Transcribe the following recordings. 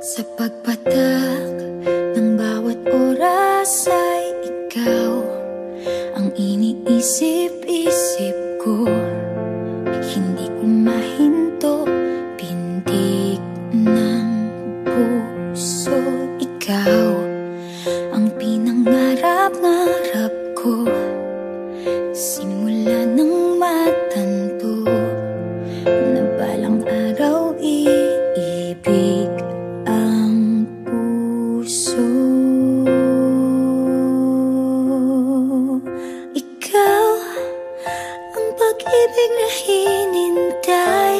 Sa pagpatak ng bawat oras ay ikaw ang iniisip-isip ko. Hindi ko mahinto, pintig ng puso. Ikaw ang pinangarap-ngarap ko, simula ng matanto na balang araw iibig ang puso. Ikaw ang pag-ibig na hinintay,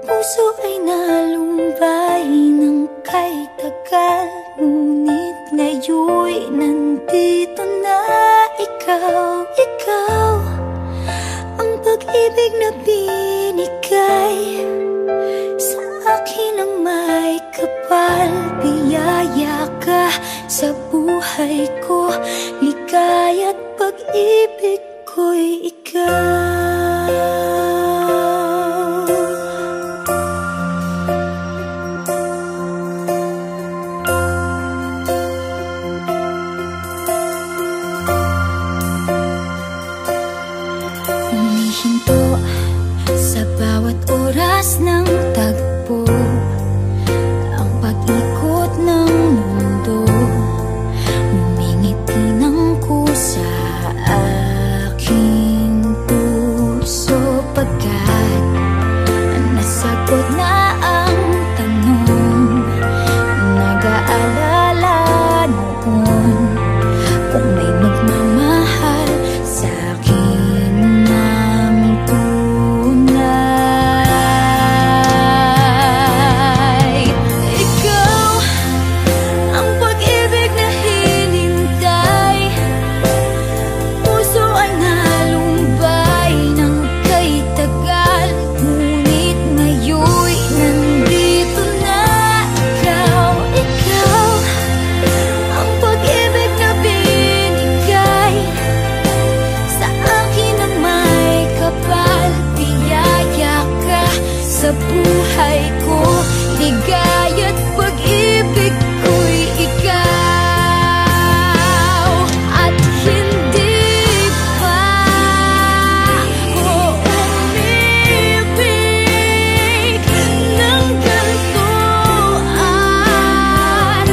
puso ay nalumbay ng kay tagal, ngunit ngayon'y nandito na ikaw. Ikaw ang pag-ibig na binigay sa akin ang may kapal. Biyaya ka sa buhay ko, ligaya't pag-ibig ko'y ikaw. Humihinto sa bawat oras ng tagpo, ang pag-ikot ng mundo, humingiti ng kusa aking puso. Pagkat nasagot na ang tanong, nag-aalala noon kung may magmamahal sa akin ng tunay. Ikaw ang pag-ibig na hinintay, puso ay nalumbay ng kay tagal, ngunit ngayon'y nandito na ikaw. Ikaw ang pag-ibig na binigay sa akin ang may kapal. Biyaya ka sa buhay ko, ligaya't pag-ibig ko'y ikaw. At hindi pa ko umibig ng ganito at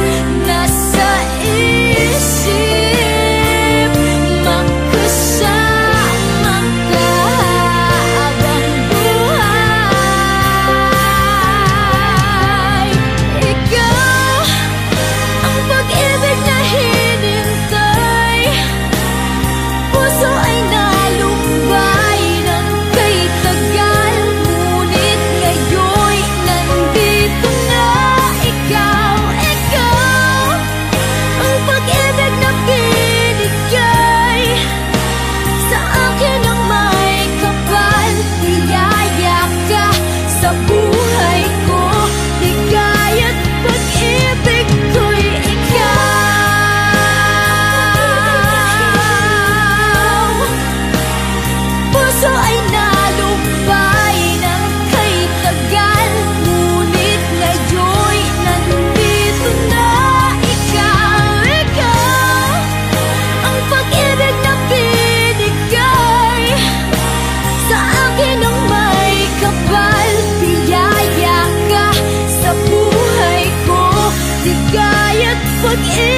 nasa isip magkasama ka habang buhay. Ikaw ang pag-ibig na hinintay, puso ay nalumbay ng kay tagal, ngunit ngayon'y nandito na ikaw. Ikaw ang pag-ibig na binigay sa akin ang may kapal. Biyaya ka sa buhay ko, ligaya't pag-ibig ko'y ikaw. Puso ay nalumbay ng kay tagal, ngunit ngayon'y nandito na ikaw. Ikaw ang pag-ibig na binigay sa akin ang may kapal. Biyaya ka sa buhay ko, ligaya't pag-ibig